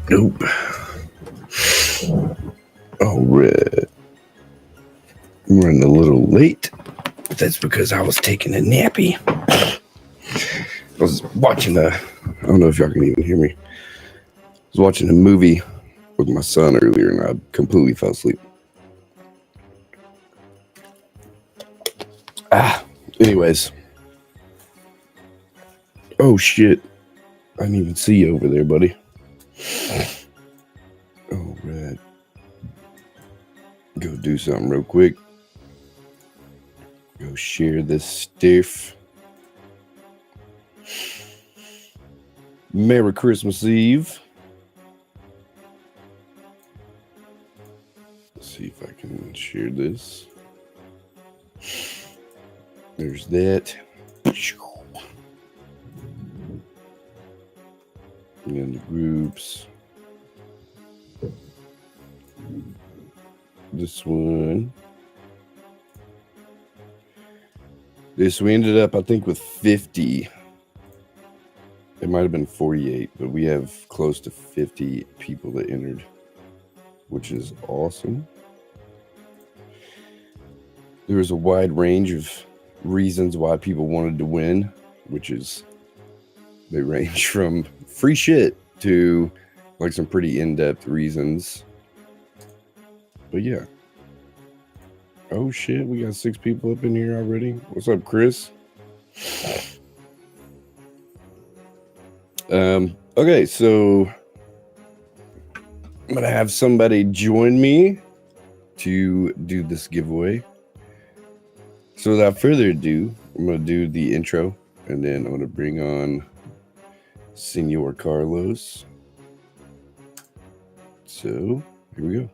Nope. All right. I'm running a little late. That's because I was taking a nappy. I was watching I don't know if y'all can even hear me. I was watching a movie with my son earlier and I completely fell asleep. Anyways. Oh shit. I didn't even see you over there, buddy. All right. Go do something real quick. Go share this stuff. Merry Christmas Eve. Let's see if I can share this. There's that. And the groups. This one. We ended up, I think, with 50. It might have been 48, but we have close to 50 people that entered, which is awesome. There was a wide range of reasons why people wanted to win, which is they range from free shit to like some pretty in-depth reasons. But yeah. Oh shit, we got 6 people up in here already. What's up, Chris? Okay, so I'm gonna have somebody join me to do this giveaway. So without further ado, I'm gonna do the intro and then I'm gonna bring on Senor Carlos. So here we go.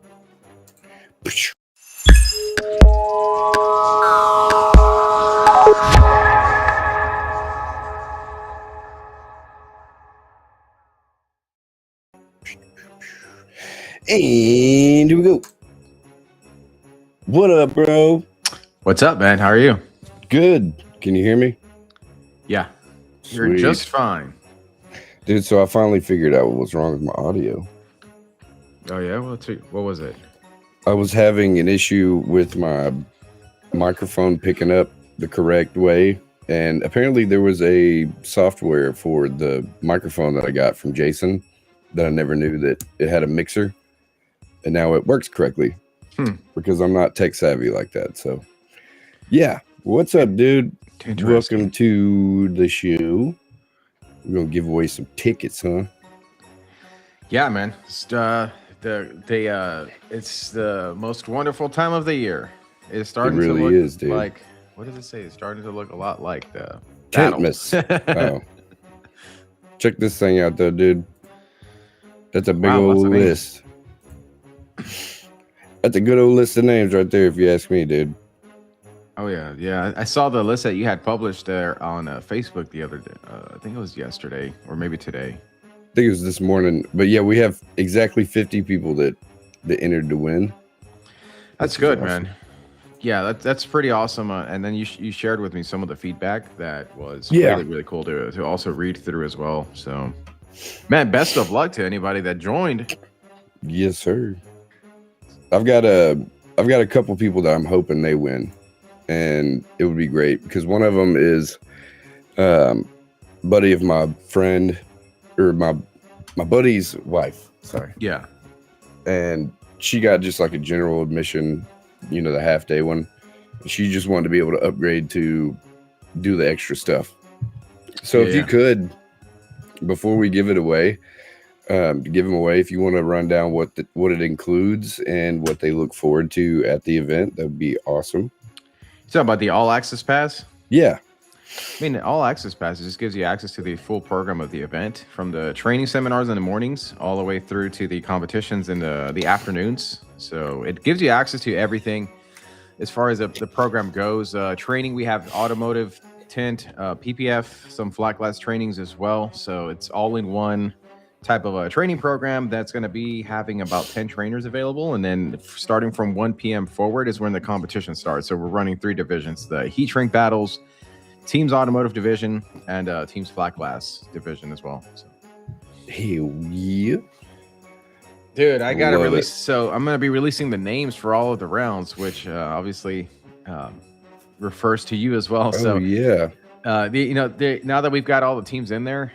And here we go. What up, bro? What's up, man? How are you? Good. Can you hear me? Yeah. You're just fine. Dude, so I finally figured out what was wrong with my audio. Oh, yeah? What was it? I was having an issue with my microphone picking up the correct way. And apparently there was a software for the microphone that I got from Jason that I never knew that it had a mixer. And now it works correctly because I'm not tech savvy like that. So, yeah. What's up, dude? Welcome to the show. We're going to give away some tickets, huh? Yeah, man. It's the most wonderful time of the year. It's starting to look like, what does it say? It's starting to look a lot like the Tentmas. Oh. Check this thing out, though, dude. That's a big old list. That's a good old list of names right there, if you ask me, dude. Oh, yeah. Yeah. I saw the list that you had published there on Facebook the other day. I think it was yesterday or maybe today. I think it was this morning. But yeah, we have exactly 50 people that entered to win. That's good, awesome. Man. Yeah, that's pretty awesome. And then you shared with me some of the feedback that was really, really cool to also read through as well. So, man, best of luck to anybody that joined. Yes, sir. I've got a couple people that I'm hoping they win, and it would be great because one of them is buddy of my friend or my buddy's wife. Sorry. Yeah. And she got just like a general admission, the half day one. She just wanted to be able to upgrade to do the extra stuff. So if you could, before we give it away, give them away, if you want to run down what it includes and what they look forward to at the event, that would be awesome. You talking about the All Access Pass? Yeah. I mean, All Access Pass just gives you access to the full program of the event, from the training seminars in the mornings all the way through to the competitions in the afternoons. So it gives you access to everything as far as the program goes. Training, we have automotive, tint, PPF, some flat glass trainings as well. So it's all in one type of a training program that's going to be having about 10 trainers available. And then starting from 1 p.m. forward is when the competition starts. So we're running 3 divisions, the heat shrink battles, Teams Automotive Division, and Teams Flat Glass Division as well. So. Hell yeah. Dude, I gotta Love release. it. So I'm gonna be releasing the names for all of the rounds, which obviously refers to you as well. Oh So yeah. now that we've got all the teams in there,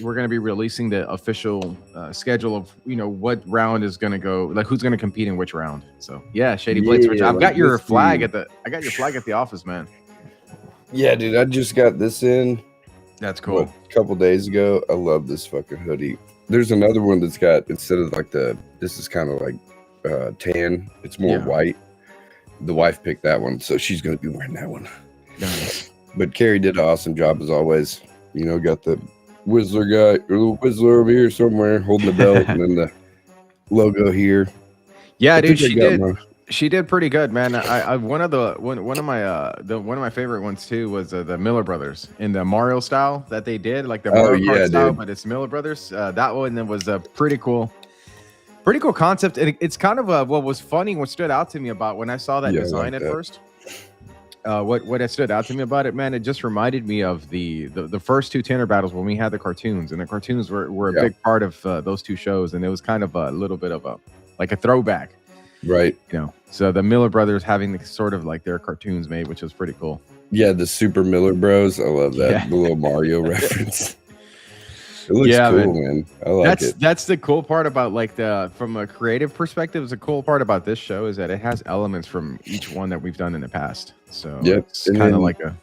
we're going to be releasing the official schedule of what round is going to go, like who's going to compete in which round. So yeah, Shady Blades, Rich, Yeah, I've got like your this flag dude. I got your flag at the office, man. Yeah, dude, I just got this in That's cool. a couple days ago. I love this fucking hoodie. There's another one that's got, instead of like this is kind of like tan, it's more white. The wife picked that one, so she's gonna be wearing that one. Nice. But Carrie did an awesome job as always. Got the Whistler guy, or the Whistler over here somewhere holding the belt, and then the logo here. Yeah, dude, she did pretty good, man. I one of my favorite ones too was the Miller Brothers in the Mario style that they did, like the Mario Kart style, but it's Miller Brothers. That one was a pretty cool concept, and it's kind of what was funny, what stood out to me about when I saw that design at first. What had stood out to me about it, man, it just reminded me of the first two Tinter battles when we had the cartoons, and the cartoons were a big part of those two shows, and it was kind of a little bit of a throwback. Right. So the Miller Brothers having sort of like their cartoons made, which was pretty cool. Yeah, the Super Miller Bros. I love that. Yeah. The little Mario reference. It looks cool, man. I like it. That's the cool part about from a creative perspective, the cool part about this show is that it has elements from each one that we've done in the past. So it's kind of like a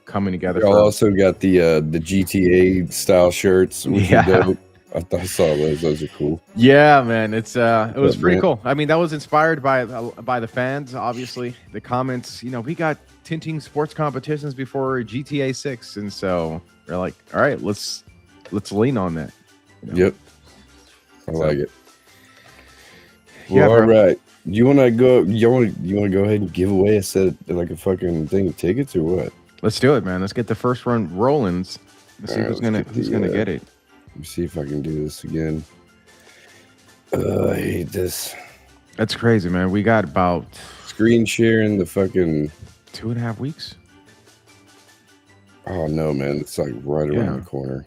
coming together. I also got the GTA style shirts. I saw those. Those are cool. Yeah, man. It was pretty cool. I mean, that was inspired by the fans, obviously. The comments, we got tinting sports competitions before GTA 6, and so they're like, all right, let's lean on that. Yep. I like it. Well, all right. You want to go ahead and give away a set like a fucking thing of tickets or what? Let's do it, man. Let's get the first run rolling. Let's see who's gonna get it. Let me see if I can do this again. I hate this. That's crazy, man. We got about screen sharing the fucking 2.5 weeks. Oh no, man. It's like right around the corner.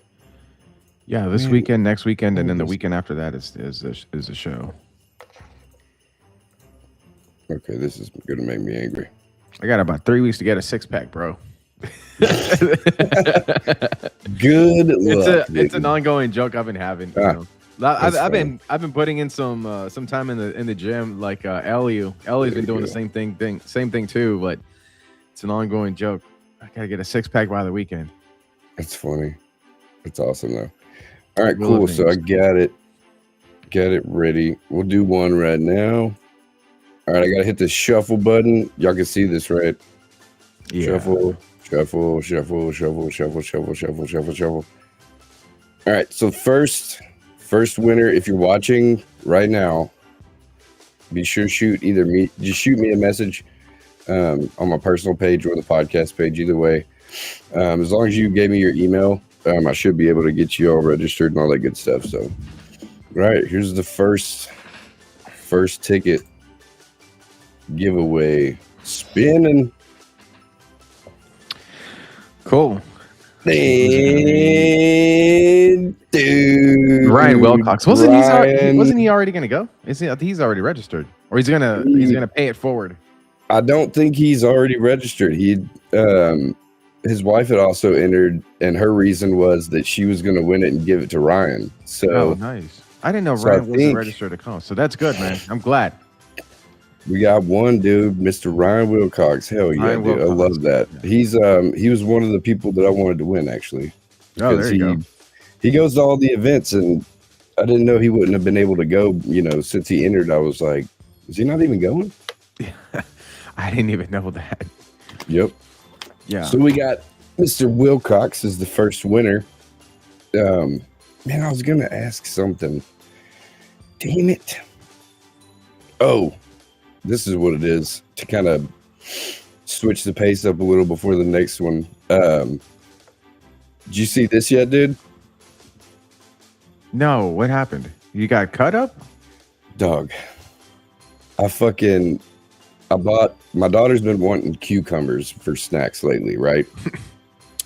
Yeah, this weekend, next weekend, and then the weekend after that is the show. Okay, this is gonna make me angry. I got about 3 weeks to get a 6-pack, bro. Good luck. It's an ongoing joke I've been having. I've been putting in some time in the gym. Like Ellie's been doing the same thing too. But it's an ongoing joke. I gotta get a 6-pack by the weekend. That's funny. It's awesome though. All right, cool. So I got it ready. We'll do one right now. All right, I gotta hit the shuffle button. Y'all can see this, right? Yeah. Shuffle. All right, so first winner, if you're watching right now, be sure to shoot me a message on my personal page or the podcast page, either way. As long as you gave me your email, I should be able to get you all registered and all that good stuff. So, all right, here's the first ticket giveaway. Spinning. Cool. And dude, Ryan Wilcox wasn't he already gonna go? He's already registered, or he's gonna pay it forward. I don't think he's already registered. His wife had also entered, and her reason was that she was going to win it and give it to Ryan. So nice. I didn't know Ryan wasn't registered to come. So that's good, man. I'm glad. We got one dude, Mr. Ryan Wilcox. Hell yeah, dude. I love that. Yeah. He was one of the people that I wanted to win, actually. Oh, there you go. He goes to all the events, and I didn't know he wouldn't have been able to go, since he entered. I was like, is he not even going? I didn't even know that. Yep. Yeah. So we got Mr. Wilcox is the first winner. Man, I was going to ask something. Damn it. Oh, this is what it is to kind of switch the pace up a little before the next one. Did you see this yet, dude? No, what happened? You got cut up? Dog. My daughter's been wanting cucumbers for snacks lately, right?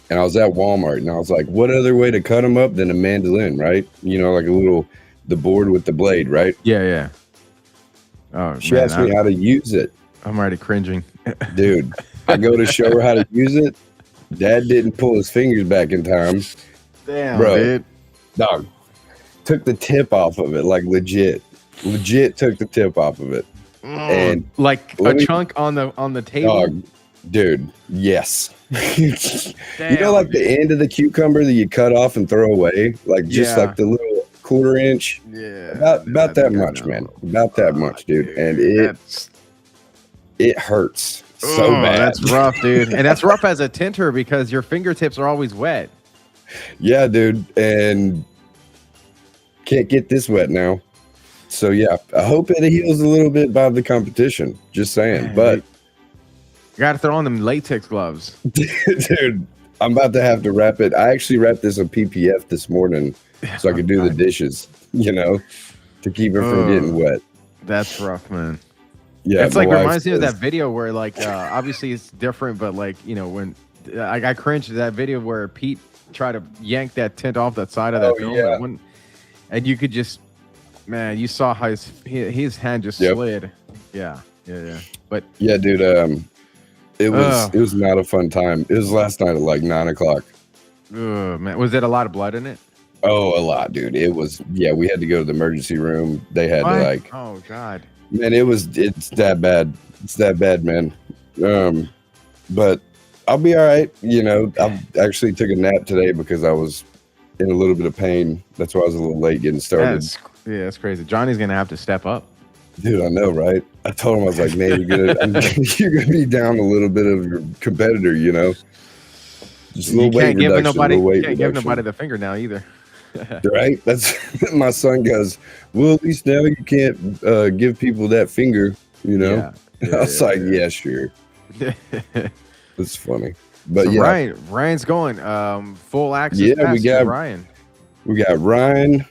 And I was at Walmart and I was like, what other way to cut them up than a mandolin, right? Like a little the board with the blade, right? Yeah. Oh, She man, asked me how to use it. I'm already cringing. Dude, I go to show her how to use it. Dad didn't pull his fingers back in time. Damn, Bro, dude. dog, took the tip off of it, like legit took the tip off of it. And like a chunk on the table. Dog, dude, yes. Damn, you know, like the end of the cucumber that you cut off and throw away, like just like the little quarter inch. Yeah, about that much, man. About that much, dude. And it hurts so bad. That's rough, dude. And that's rough as a tinter because your fingertips are always wet. Yeah, dude, and can't get this wet now. So yeah, I hope it heals a little bit by the competition. Just saying, but you gotta throw on them latex gloves, dude. I'm about to have to wrap it. I actually wrapped this on PPF this morning so I could do the dishes. You know, to keep it from getting wet. That's rough, man. Yeah, it's like reminds me of that video where like obviously it's different, but like you know when I cringed at that video where Pete tried to yank that tint off that side of that film, yeah. and you could just. Man, you saw how his hand just slid. Yeah. But yeah, dude, it was not a fun time. It was last night at like 9 o'clock. Man, was it a lot of blood in it? Oh, a lot, dude. It was. Yeah, we had to go to the emergency room. They had to like. Oh God. Man, it's that bad. It's that bad, man. But I'll be all right. You know, I actually took a nap today because I was in a little bit of pain. That's why I was a little late getting started. That's crazy. Johnny's gonna have to step up. Dude, I know, right? I told him, I was like, man, you're gonna be down a little bit of your competitor, you know. Just a little weight reduction. You can't give nobody the finger now either. Right? That's my son goes, well, at least now you can't give people that finger, you know. I was like, yeah, sure. It's funny. But so Ryan's going full access. Yeah, we got Ryan. We got Ryan.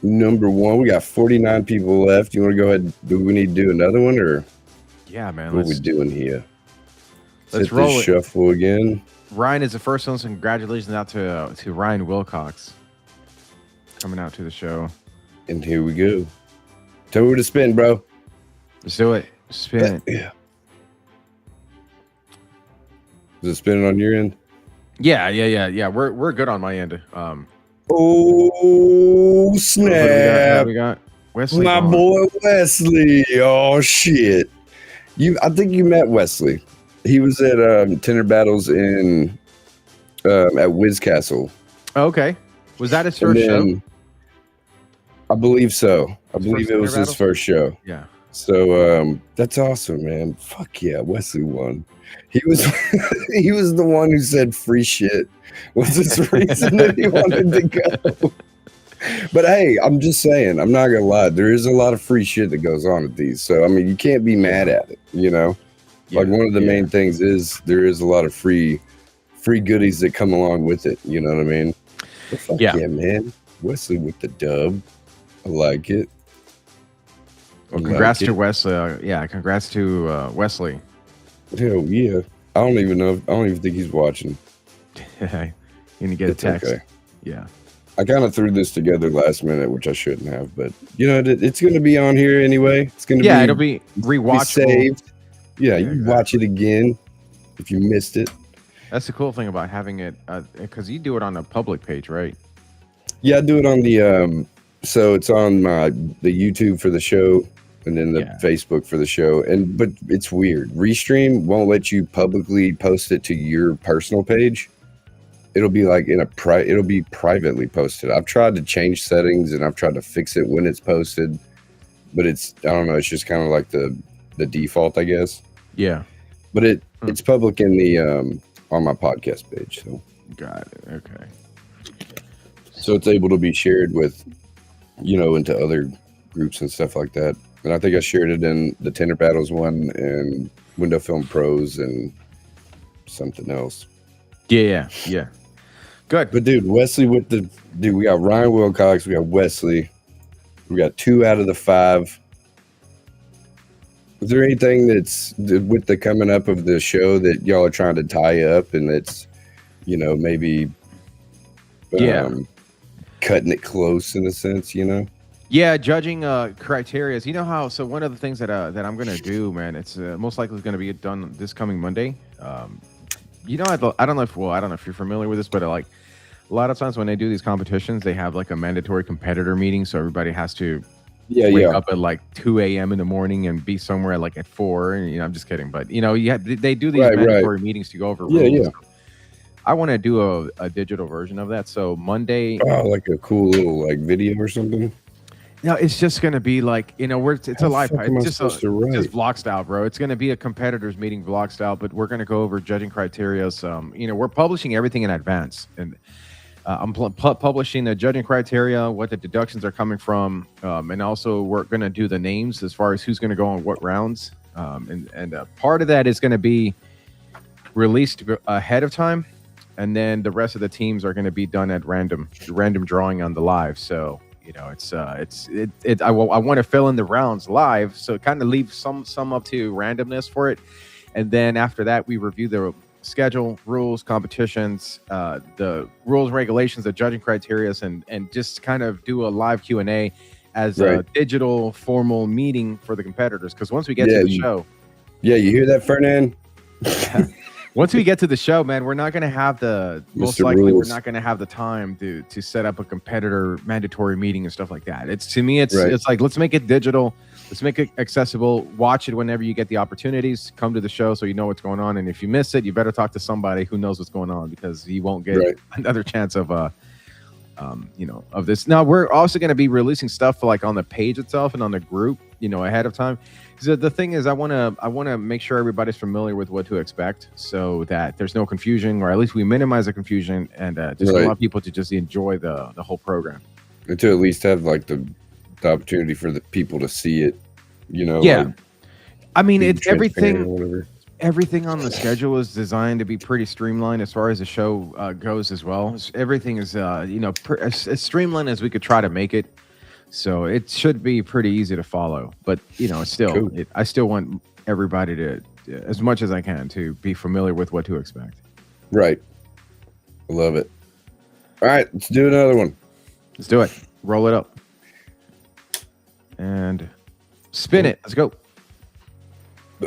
Number one, we got 49 people left. You want to go ahead? Do we need to do another one, or yeah, man? What are we doing here? Let's roll it. Shuffle again. Ryan is the first one, so congratulations out to Ryan Wilcox coming out to the show. And here we go. Tell me where to spin, bro. Let's do it. Spin it. Yeah. Is it spinning on your end? Yeah. We're good on my end. Oh snap! We got Wesley. My boy Wesley. Oh shit! I think you met Wesley. He was at Tinter Battles in at Wiz Castle. Okay, was that his first show? I believe so. I believe it was his first show. Yeah. So that's awesome, man. Fuck yeah, Wesley won. He was he was the one who said free shit was his reason that he wanted to go. But hey, I'm just saying, I'm not gonna lie, there is a lot of free shit that goes on at these. So I mean, you can't be mad at it, you know. Like one of the main things is there is a lot of free goodies that come along with it. You know what I mean? But fuck yeah, man. Wesley with the dub. I like it. Well, congrats to Wesley. Congrats to Wesley. Hell yeah. I don't even think he's watching. You need to get a text. Okay. Yeah. I kind of threw this together last minute, which I shouldn't have, but you know, it's going to be on here anyway. It's going to be it'll be rewatchable. Saved. Yeah, you can watch it again if you missed it. That's the cool thing about having it, because you do it on a public page, right? Yeah, I do it on the so it's on the YouTube for the show, and then the Facebook for the show. But it's weird. Restream won't let you publicly post it to your personal page. It'll be like it'll be privately posted. I've tried to change settings and I've tried to fix it when it's posted, but I don't know. It's just kind of like the default, I guess. Yeah. But it's public in the on my podcast page. So got it. Okay. So it's able to be shared with, into other groups and stuff like that. And I think I shared it in the Tinter Battles one and Window Film Pros and something else. Yeah. Good. But dude, Wesley we got Ryan Wilcox, we got Wesley. We got 2 out of the 5. Is there anything that's with the coming up of the show that y'all are trying to tie up and that's, maybe cutting it close in a sense, you know? Yeah, judging criteria. You know how? So one of the things that I'm gonna do, man, it's most likely going to be done this coming Monday. I don't know if I don't know if you're familiar with this, but like a lot of times when they do these competitions, they have like a mandatory competitor meeting, so everybody has to wake Yeah. up at like 2 a.m. in the morning and be somewhere like at 4. And I'm just kidding, but they do these Right. mandatory meetings to go over Yeah. rules. Yeah. I want to do a digital version of that. So Monday, Oh, like a cool little like video or something. no, it's just gonna be like it's a live. Fuck am I It's just supposed to it's just write? vlog style, bro. It's gonna be a competitors meeting vlog style, but we're gonna go over judging criteria. We're publishing everything in advance, and I'm publishing the judging criteria, what the deductions are coming from, and also we're gonna do the names as far as who's gonna go on what rounds. And part of that is gonna be released ahead of time, and then the rest of the teams are gonna be done at random drawing on the live. So. I want to fill in the rounds live, so it kind of leaves some up to randomness for it, and then after that we review the schedule, rules, competitions, the rules, regulations, the judging criteria, and just kind of do a live Q&A as a digital formal meeting for the competitors. Because once we get to the show, you hear that, Fernand? once we get to the show, man, we're not going to have most likely we're not going to have the time to set up a competitor mandatory meeting and stuff like that. It's like, let's make it digital. Let's make it accessible. Watch it whenever you get the opportunities. Come to the show so you know what's going on. And if you miss it, you better talk to somebody who knows what's going on, because you won't get another chance of of this. Now we're also going to be releasing stuff like on the page itself and on the group, ahead of time. So the thing is, I want to make sure everybody's familiar with what to expect, so that there's no confusion, or at least we minimize the confusion, and just allow people to just enjoy the whole program, and to at least have like the opportunity for the people to see it. Yeah, like, I mean, it's everything. Everything on the schedule is designed to be pretty streamlined as far as the show goes as well. Everything is as streamlined as we could try to make it. So it should be pretty easy to follow, but it's still, cool. I still want everybody to, as much as I can, to be familiar with what to expect. Right. I love it. All right, let's do another one. Let's do it. Roll it up. And spin it. Let's go.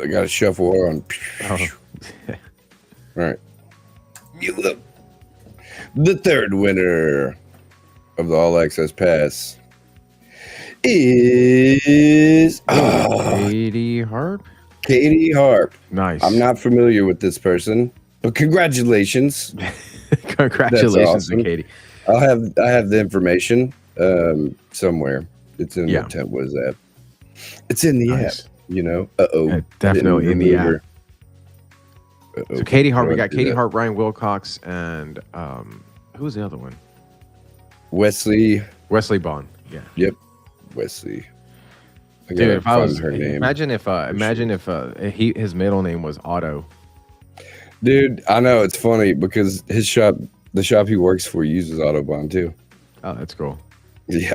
I got to shuffle on. All right. The third winner of the All Access Pass is Katie Harp. Katie Harp. Nice. I'm not familiar with this person, but congratulations. Congratulations to Katie. I have the information somewhere. It's in the tent. What is that? It's in the app. Definitely in the app. So Katie Hart, we got Katie Hart, Ryan Wilcox, and who was the other one? Wesley Bond. Yeah. Yep. Wesley. Dude, if I was her name. Imagine if his middle name was Otto. Dude, I know, it's funny because the shop he works for, uses Autobahn too. Oh, that's cool. Yeah.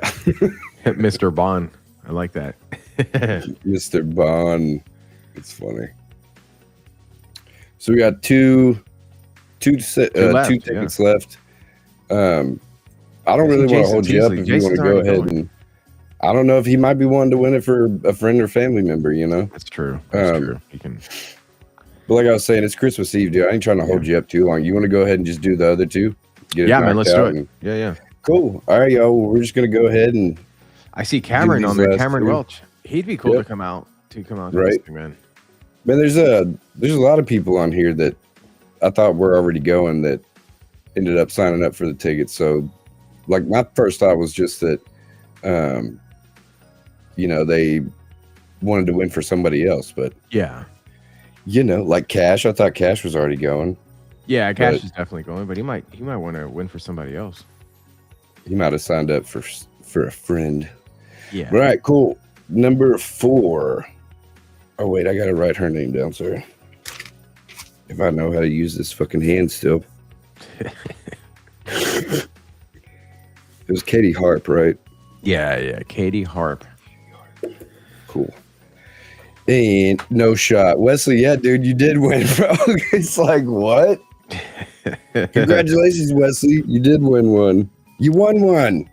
Mr. Bond. I like that. Mr. Bond. It's funny. So we got two tickets left. I don't really want to hold you up if you want to go ahead and. I don't know if he might be one to win it for a friend or family member. That's true. That's true. He can. But like I was saying, it's Christmas Eve, dude. I ain't trying to hold you up too long. You want to go ahead and just do the other two? Yeah, man. Let's do it. Yeah. Cool. All right, y'all. We're just gonna go ahead and. I see Cameron on there. Cameron Welch. He'd be cool to come out. Right, thing, man. Man, there's a lot of people on here that I thought were already going that ended up signing up for the tickets. So, like, my first thought was just that, they wanted to win for somebody else, but yeah, like Cash. I thought Cash was already going. Yeah, Cash is definitely going, but he might want to win for somebody else. He might have signed up for a friend. Yeah. All right, cool. Number 4. Oh wait, I gotta write her name down, sorry. If I know how to use this fucking hand still. It was Katie Harp, right? Yeah, Katie Harp. Cool. And no shot. Wesley, yeah, dude, you did win, bro. It's like, what? Congratulations, Wesley. You did win one. You won one.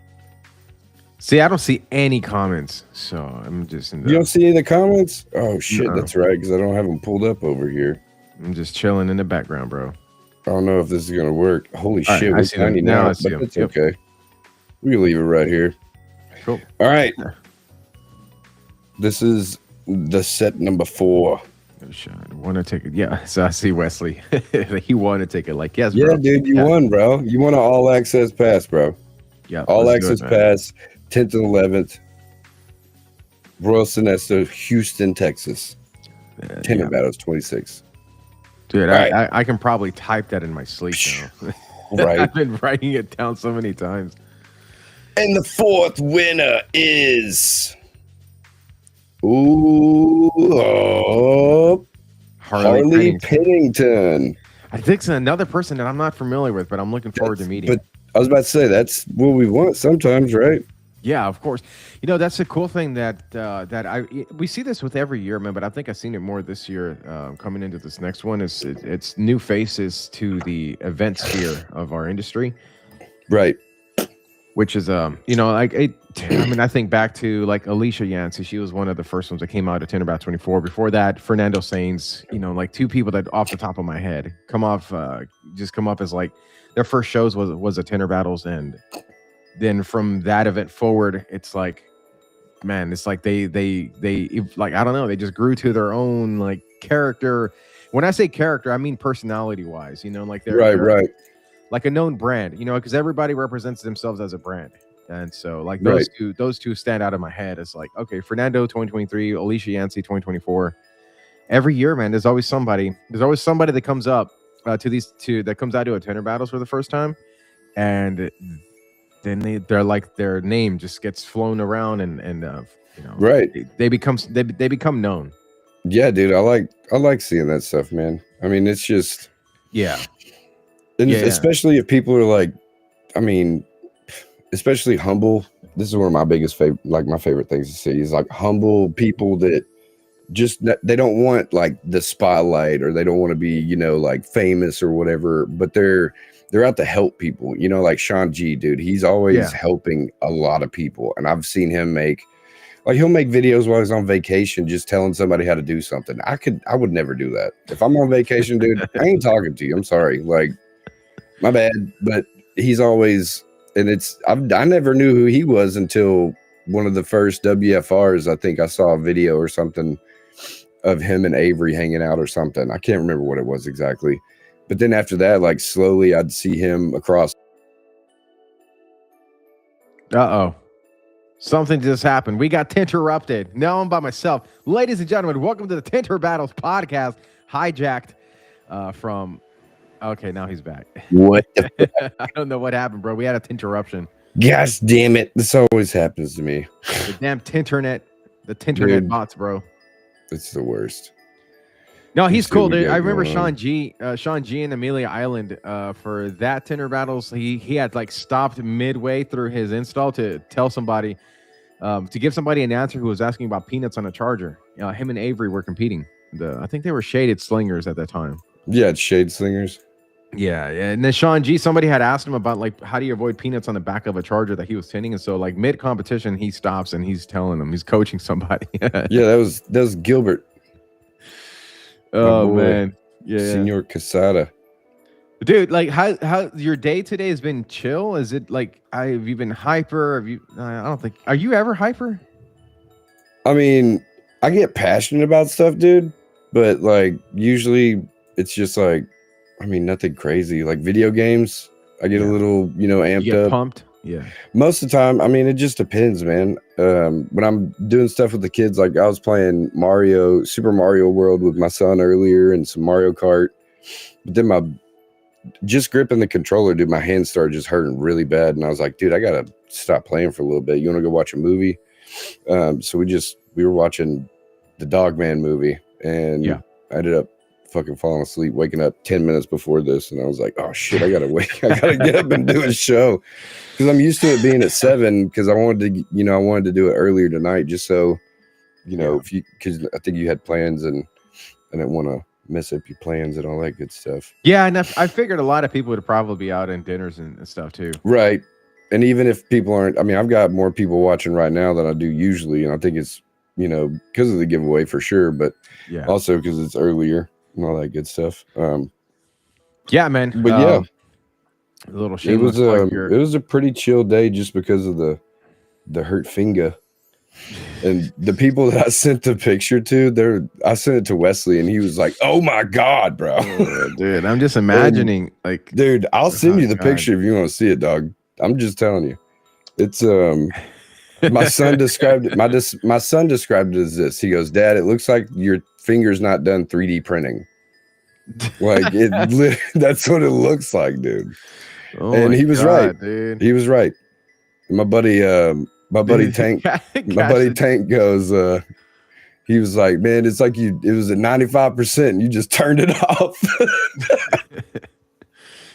See, I don't see any comments, so I'm just in You don't see any of the comments? Oh shit, No. that's right, because I don't have them pulled up over here. I'm just chilling in the background, bro. I don't know if this is gonna work. Holy All shit, right, I we're see them. tiny Now now, I see but them. it's Yep. okay. We can leave it right here. Cool. All right. This is the set number 4. Want to take it? Yeah. So I see Wesley. He wanted to take it. Like, yes, Yeah, bro. dude, you won, bro. You won an all access pass, bro. Yeah. All let's do access it, man. pass, 10th and 11th. Royal Sinestro, Houston, Texas. Tinter Battles 26. Dude, Right. I can probably type that in my sleep now. Right. I've been writing it down so many times. And the 4th winner is Harley Pennington. I think it's another person that I'm not familiar with, but I'm looking forward to meeting. But I was about to say, that's what we want sometimes, right? Yeah, of course. You know, that's the cool thing that we see this with every year, man. But I think I've seen it more this year. Coming into this next one, it's new faces to the event sphere of our industry, Right. which is you know, like I mean, I think back to like Alicia Yancey. She was one of the first ones that came out at Tinter Battle 24. Before that, Fernando Sainz. You know, like two people that off the top of my head come up as like their first shows was at Tinter Battles, and then from that event forward, it's like, man, it's like they like, I don't know, they just grew to their own like character. When I say character, I mean personality wise, you know, like they're right. like a known brand, you know, because everybody represents themselves as a brand. And so like Right. those two stand out in my head. It's like, okay, Fernando 2023, Alicia Yancey 2024. Every year, man, there's always somebody that comes up that comes out to a Tinter Battles for the first time, and then they're like, their name just gets flown around, and you know, Right. they become known. Yeah, dude, I like seeing that stuff, man. I mean, it's just, Yeah. and Yeah. especially if people are like, I mean, especially humble. This is one of my biggest my favorite things to see is like humble people that just, they don't want like the spotlight, or they don't want to be, you know, like famous or whatever, but they're out to help people, you know, like Sean G, dude. He's always helping a lot of people. And I've seen him he'll make videos while he's on vacation, just telling somebody how to do something. I would never do that. If I'm on vacation, dude, I ain't talking to you. I'm sorry. Like, my bad. But he's always, and I never knew who he was until one of the first WFRs. I think I saw a video or something of him and Avery hanging out or something. I can't remember what it was exactly. But then after that, like slowly I'd see him across. Uh-oh. Something just happened. We got interrupted. Now I'm by myself. Ladies and gentlemen, welcome to the Tinter Battles podcast, hijacked from... Okay, now he's back. What the I don't know what happened, bro. We had an interruption. Gosh damn it. This always happens to me. The damn Tinternet. The Tinternet Dude. bots, bro. It's the worst. No, he's Let's see cool, what we dude. got I remember going Sean G and Amelia Island for that Tinter Battles. He had like stopped midway through his install to tell somebody, to give somebody an answer who was asking about peanuts on a charger. Him and Avery were competing. I think they were shaded slingers at that time. Yeah, it's shade slingers. Yeah. And then Sean G, somebody had asked him about like, how do you avoid peanuts on the back of a charger that he was tinting? And so like mid competition, he stops and he's telling them, he's coaching somebody. Yeah, that was Gilbert. Oh man, yeah, Senor Casada. Dude, like how your day today has been chill? Is it like, have you been hyper? Have you? I don't think. Are you ever hyper? I mean, I get passionate about stuff, dude, but like usually it's just like, I mean, nothing crazy. Like video games, I get a little, you know, amped up. Pumped. Yeah. Most of the time, I mean, it just depends, man. When I'm doing stuff with the kids, like I was playing Super Mario World with my son earlier, and some Mario Kart. But then just gripping the controller, dude, my hands started just hurting really bad. And I was like, dude, I gotta stop playing for a little bit. You want to go watch a movie? So we were watching the Dogman movie, and I ended up fucking falling asleep, waking up 10 minutes before this, and I was like, oh shit, I gotta get up and do a show, because I'm used to it being at 7, because I wanted to do it earlier tonight, just so, you know, because I think you had plans, and I didn't want to mess up your plans and all that good stuff. Yeah, and I figured a lot of people would probably be out in dinners and stuff too. Right. And even if people aren't, I mean, I've got more people watching right now than I do usually, and I think it's, you know, because of the giveaway for sure, but Yeah. also because it's earlier and all that good stuff. Yeah, man. But yeah, a little it shameless plug here. was a pretty chill day just because of the hurt finger. And the people that I sent the picture to, I sent it to Wesley, and he was like, "Oh my god, bro, dude, I'm just imagining, like, dude, I'll send you the God. picture if you want to see it, dog. I'm just telling you, it's my son described it. My son described it as this. He goes, "Dad, it looks like your finger's not done 3D printing. Like that's what it looks like, dude." Oh, and he was right, dude. He was right. My buddy Tank, Tank goes, he was like, "Man, it's like it was at 95%. And you just turned it off."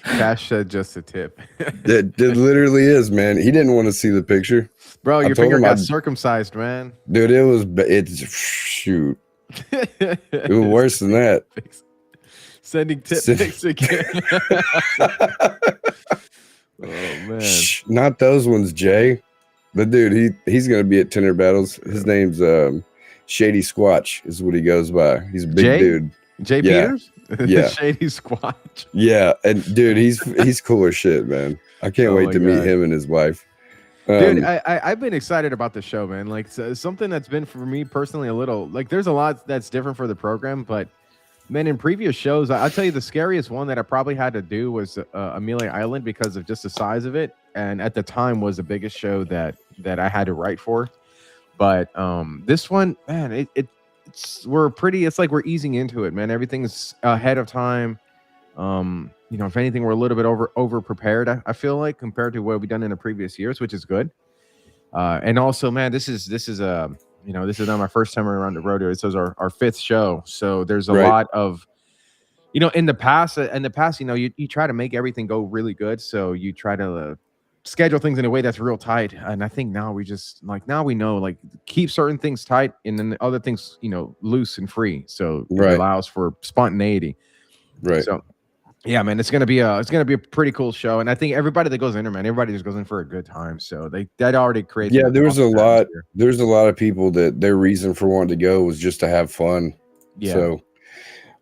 Cash said just a tip. It literally is, man. He didn't want to see the picture. Bro, your finger got circumcised, man. Dude, it's shoot. It was worse than that. Sending pics again. Oh man. Shh, not those ones, Jay. But dude, he's gonna be at Tinter Battles. His name's Shady Squatch is what he goes by. He's a big dude. Jay Peters? Yeah. Shady Squatch. Yeah, and dude, he's cool as shit, man. I can't wait to meet him and his wife. Dude, I've been excited about the show, man. Like something that's been for me personally a little like there's a lot that's different for the program, but man, in previous shows, I'll tell you the scariest one that I probably had to do was Amelia Island because of just the size of it, and at the time was the biggest show that I had to write for. But this one, man, it's like we're easing into it, man. Everything's ahead of time. You know, if anything, we're a little bit over prepared. I feel like compared to what we've done in the previous years, which is good. And also, man, this is you know, this is not my first time around the rodeo. This is our fifth show, so there's a lot of, you know, in the past, you know, you try to make everything go really good, so you try to schedule things in a way that's real tight. And I think now we just now we know keep certain things tight, and then the other things, you know, loose and free, so it allows for spontaneity. Right. So yeah, man, it's gonna be a pretty cool show, and I think everybody that goes in there, man, everybody just goes in for a good time. So that already creates. Yeah, there's a lot of people that their reason for wanting to go was just to have fun. Yeah. So,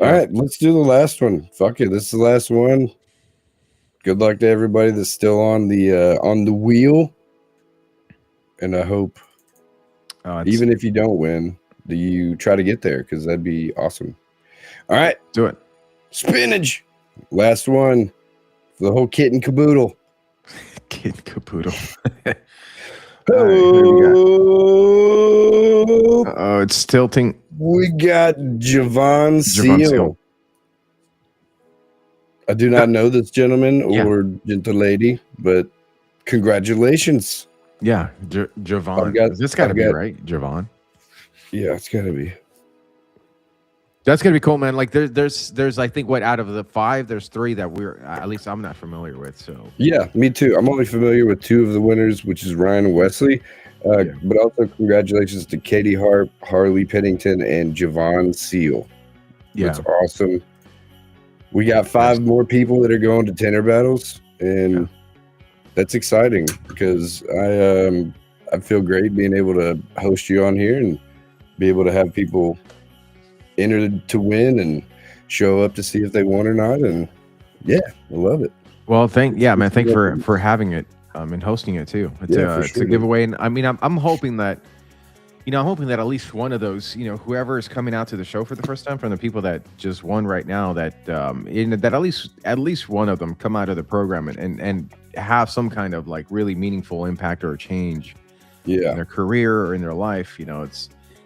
all right, let's do the last one. Fuck it, this is the last one. Good luck to everybody that's still on the wheel, and I hope, even if you don't win, do you try to get there, because that'd be awesome. All right, do it. Spinach. Last one for the whole kit and caboodle. Kit and caboodle. Oh, it's tilting. We got Javon Seal. I do not know this gentleman or gentle lady, but congratulations. Yeah, Javon. This got to be right, Javon. Yeah, it's got to be. That's gonna be cool, man. Like there's I think out of the 5, there's 3 that at least I'm not familiar with. So yeah, me too. I'm only familiar with 2 of the winners, which is Ryan and Wesley. But also congratulations to Katie Harp, Harley Pennington, and Javon Seal. Yeah, that's awesome. We got 5 more people that are going to Tinter Battles, and that's exciting because I feel great being able to host you on here and be able to have people entered to win and show up to see if they won or not, and I love it. Well, thank for having it and hosting it too. It's a giveaway, and I mean I'm hoping that at least one of those, you know, whoever is coming out to the show for the first time, from the people that just won right now, that that at least one of them come out of the program and have some kind of really meaningful impact or change in their career or in their life. You know,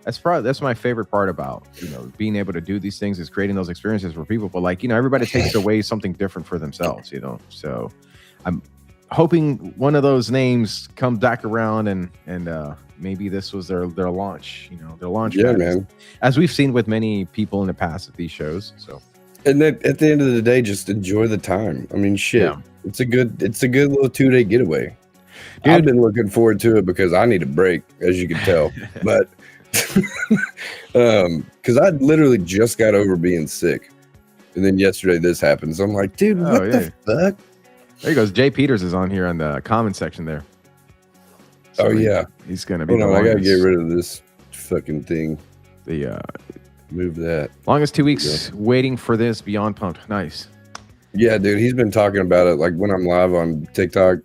that's my favorite part about, you know, being able to do these things, is creating those experiences for people. But everybody takes away something different for themselves, you know. So I'm hoping one of those names comes back around and maybe this was their launch, you know, their launch. Yeah, man. As we've seen with many people in the past at these shows. So, and then at the end of the day, just enjoy the time. I mean, shit, it's a good little 2-day getaway. Dude, I've been looking forward to it because I need a break, as you can tell, but. Because I literally just got over being sick, and then yesterday this happens. I'm like, dude, what the fuck? There he goes. Jay Peters is on here on the comment section there. So yeah, he's gonna be. Hold on, I gotta get rid of this fucking thing. The move that. Longest 2 weeks waiting for this. Beyond pumped. Nice. Yeah, dude, he's been talking about it. Like when I'm live on TikTok,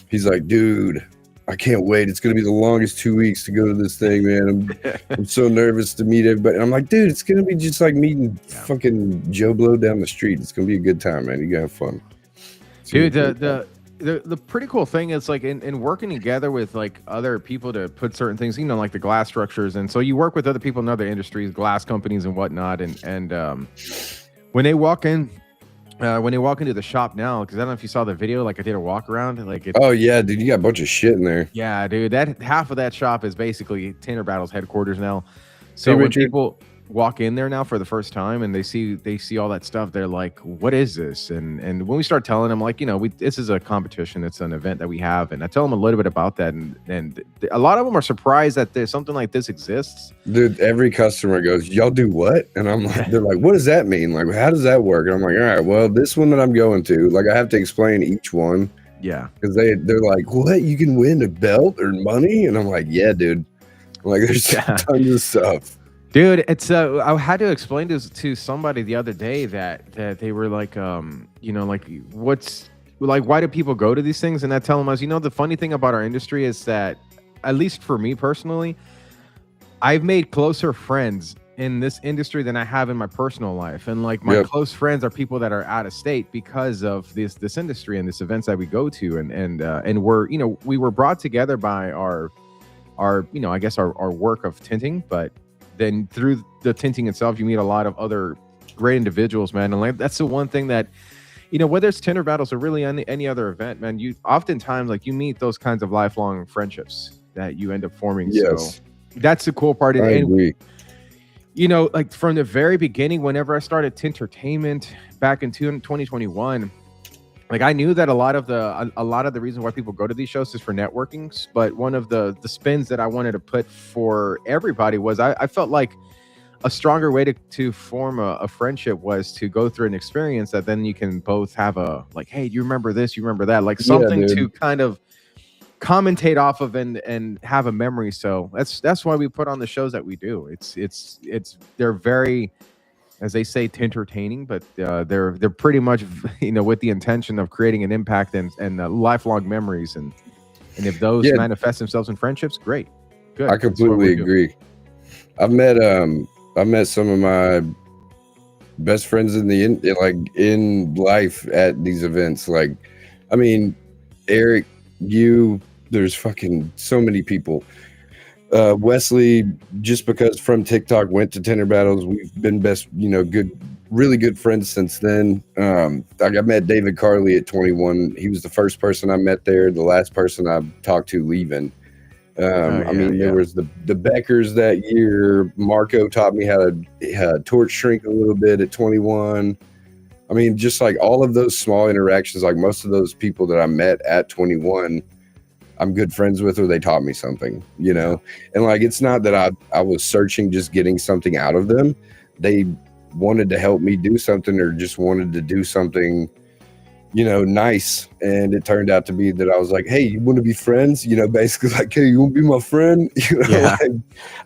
he's like, dude, I can't wait. It's gonna be the longest 2 weeks to go to this thing, man. I'm so nervous to meet everybody. And I'm like, dude, it's gonna be just like meeting fucking Joe Blow down the street. It's gonna be a good time, man. You gotta have fun. Dude, the pretty cool thing is like in working together with like other people to put certain things, you know, like the glass structures, and so you work with other people in other industries, glass companies and whatnot, and when they walk in. When they walk into the shop now, because I don't know if you saw the video, like I did a walk around, like oh yeah, dude, you got a bunch of shit in there. Yeah, dude, that half of that shop is basically Tinter Battle's headquarters now. So when people walk in there now for the first time and they see all that stuff, they're like, "What is this?" And when we start telling them, like, you know, this is a competition, it's an event that we have, and I tell them a little bit about that, and a lot of them are surprised that there's something like this exists. Dude, every customer goes, "Y'all do what?" And I'm like, they're like, "What does that mean? Like, how does that work?" And I'm like, "All right, well, this one that I'm going to, like, I have to explain each one." Yeah, because they're like, "What? You can win a belt or money?" And I'm like, "Yeah, dude." I'm like, there's tons of stuff. Dude, it's I had to explain this to somebody the other day that they were like, you know, like what's like, why do people go to these things? And I tell them, as you know, the funny thing about our industry is that, at least for me personally, I've made closer friends in this industry than I have in my personal life. And like my close friends are people that are out of state because of this industry and this events that we go to. And we're, you know, we were brought together by our, you know, I guess our work of tinting, but then through the tinting itself, you meet a lot of other great individuals, man. And like, that's the one thing that, you know, whether it's Tinter Battles or really any other event, man, you oftentimes like you meet those kinds of lifelong friendships that you end up forming. Yes. So that's the cool part. I agree. You know, like from the very beginning, whenever I started Tintertainment back in 2021, like I knew that a lot of the reason why people go to these shows is for networking. But one of the spins that I wanted to put for everybody was I felt like a stronger way to form a friendship was to go through an experience that then you can both have a like, hey, do you remember this? You remember that? Like something to kind of commentate off of and have a memory. So that's why we put on the shows that we do. They're very, as they say, entertaining, but they're pretty much, you know, with the intention of creating an impact and lifelong memories. And if those manifest themselves in friendships, great, good. I completely agree. I've met some of my best friends in life at these events. Like, I mean, Eric, there's fucking so many people. Wesley, just because from TikTok went to Tinter Battles, we've been really good friends since then. Like I met David Carley at 21. He was the first person I met there, the last person I talked to leaving. There was the Beckers that year. Marco taught me how to torch shrink a little bit at 21. I mean, just like all of those small interactions, like most of those people that I met at 21, I'm good friends with, or they taught me something, you know? And like, it's not that I was searching, just getting something out of them. They wanted to help me do something, or just wanted to do something, you know, nice. And it turned out to be that I was like, hey, you want to be friends? You know, basically like, hey, you want to be my friend? You know, like,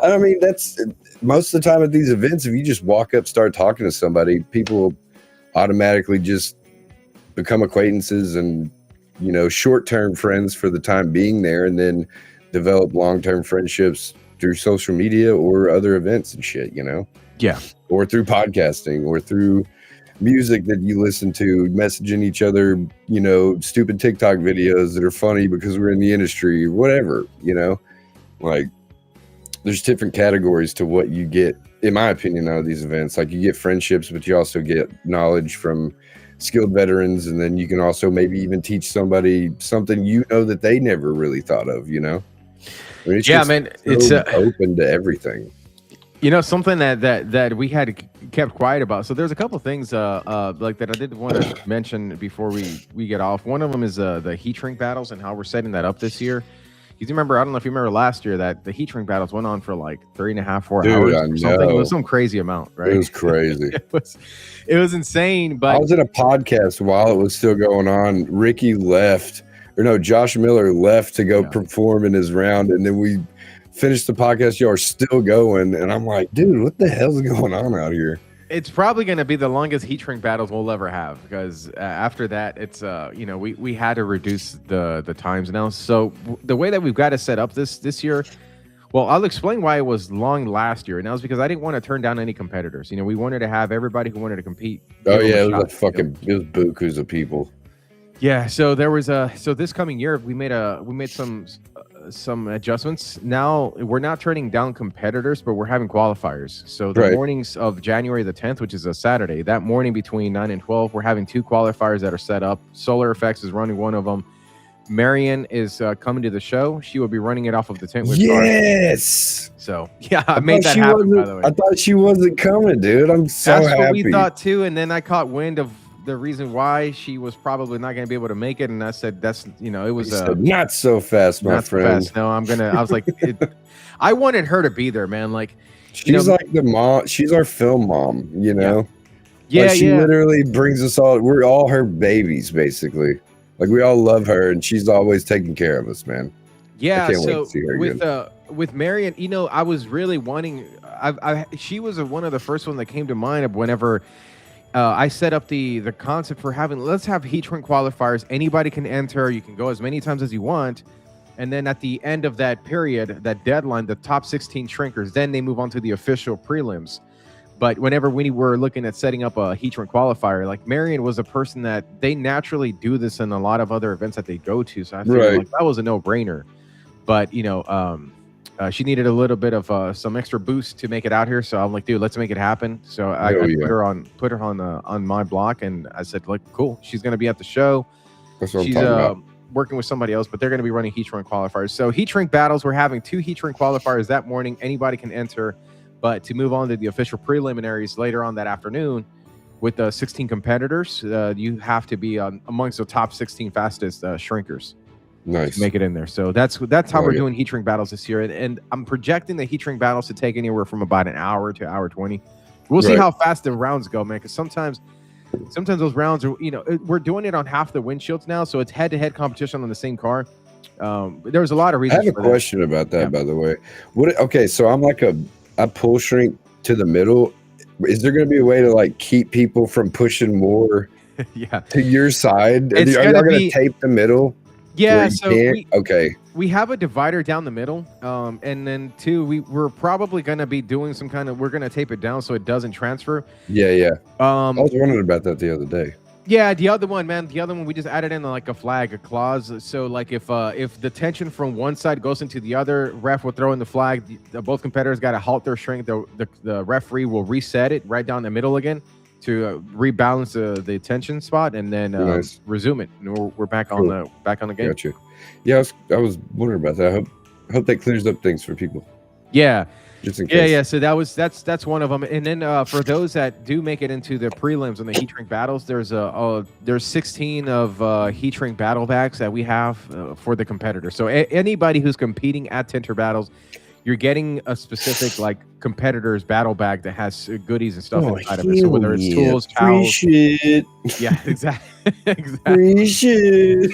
I mean, that's most of the time at these events, if you just walk up, start talking to somebody, people automatically just become acquaintances and, you know, short-term friends for the time being there, and then develop long-term friendships through social media or other events and shit, you know? Yeah. Or through podcasting, or through music that you listen to, messaging each other, you know, stupid TikTok videos that are funny because we're in the industry, or whatever, you know? Like, there's different categories to what you get, in my opinion, out of these events. Like, you get friendships, but you also get knowledge from skilled veterans, and then you can also maybe even teach somebody something, you know, that they never really thought of, you know? I mean, it's open to everything. You know, something that we had kept quiet about. So there's a couple things like that I did want to mention before we get off. One of them is the heat shrink battles and how we're setting that up this year. Because you remember, I don't know if you remember last year that the heat shrink battles went on for like 3.5, 4 Dude, hours I or something. It was know. some crazy amount, right? It was crazy. It was insane. I But was in a podcast while it was still going on. Ricky left, or no, Josh Miller left to go perform in his round, and then we finished the podcast. Y'all are still going, and I'm like, dude, what the hell's going on out here? it's probably going to be the longest heat shrink battles we'll ever have, because after that, it's we had to reduce the times now. So the way that we've got to set up this year, well, I'll explain why it was long last year, and that was because I didn't want to turn down any competitors. We wanted to have everybody who wanted to compete. Oh yeah, it was it was bukus of people. Yeah, so there was this coming year we made some adjustments. Now we're not turning down competitors, but we're having qualifiers. So the mornings of January the 10th, which is a Saturday, that morning between 9 and 12, we're having 2 qualifiers that are set up. Solar Effects is running one of them. Marion is coming to the show. She will be running it off of the tent with Yes. So yeah, I made that happen, by the way. I thought she wasn't coming, dude. I'm so happy. That's what we thought too, and then I caught wind of the reason why she was probably not going to be able to make it, and I said, "That's it was not so fast, my friend." So fast. No, I was like, I wanted her to be there, man. Like she's like the mom. She's our film mom. Yeah, like she literally brings us all. We're all her babies, basically. Like we all love her, and she's always taking care of us, man. Yeah. I can't wait to see her again. With Marion, I was really wanting. She was one of the first one that came to mind of whenever. I set up the concept for let's have heat shrink qualifiers. Anybody can enter. You can go as many times as you want. And then at the end of that period, that deadline, the top 16 shrinkers, then they move on to the official prelims. But whenever we were looking at setting up a heat shrink qualifier, like Marion was a person that they naturally do this in a lot of other events that they go to. So I feel like that was a no-brainer. But, she needed a little bit of some extra boost to make it out here, so I'm like, dude, let's make it happen. So I put her on my block, and I said, like, cool, she's gonna be at the show. That's what I'm talking about. Working with somebody else, but they're gonna be running heat shrink qualifiers. So heat shrink battles, we're having 2 heat shrink qualifiers that morning. Anybody can enter, but to move on to the official preliminaries later on that afternoon with the 16 competitors, you have to be amongst the top 16 fastest shrinkers. Nice. To make it in there. So that's how we're doing heat shrink battles this year. And I'm projecting the heat shrink battles to take anywhere from about an hour to hour 20. We'll see how fast the rounds go, man. Because sometimes those rounds are, we're doing it on half the windshields now. So it's head-to-head competition on the same car. There's a lot of reasons. I have a question about that, by the way. Okay, so I'm like I pull shrink to the middle. Is there going to be a way to like keep people from pushing more to your side? Are you going to tape the middle? Yeah, so we have a divider down the middle, and then we're probably going to be doing some we're going to tape it down so it doesn't transfer. Yeah. I was wondering about that the other day. Yeah, the other one we just added in like a flag, a clause. So like if the tension from one side goes into the other, ref will throw in the flag. Both competitors got to halt their shrink. The referee will reset it right down the middle again to rebalance the tension spot, and then resume it. And we're back on the game. Gotcha. Yeah, I was wondering about that. I hope that clears up things for people. Yeah. Just in case. Yeah. So that's one of them. And then for those that do make it into the prelims and the heat shrink battles, there's 16 of heat shrink battle bags that we have for the competitor. So anybody who's competing at Tinter battles, you're getting a specific like competitor's battle bag that has goodies and stuff inside of it. So whether it's tools, towels, shit. Yeah, exactly. Free shit.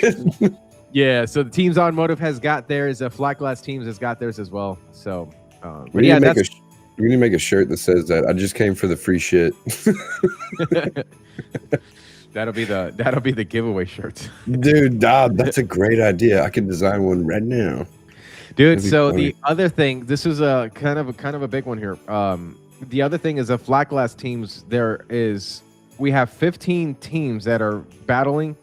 Yeah. So the Teams Automotive has got theirs. Flat Glass Teams has got theirs as well. So. We need to make a shirt that says that I just came for the free shit. That'll be the giveaway shirt. Dude, that's a great idea. I can design one right now. Dude, so funny. The other thing, this is a kind of a big one here. The other thing is Flat Glass Teams. We have 15 teams that are battling.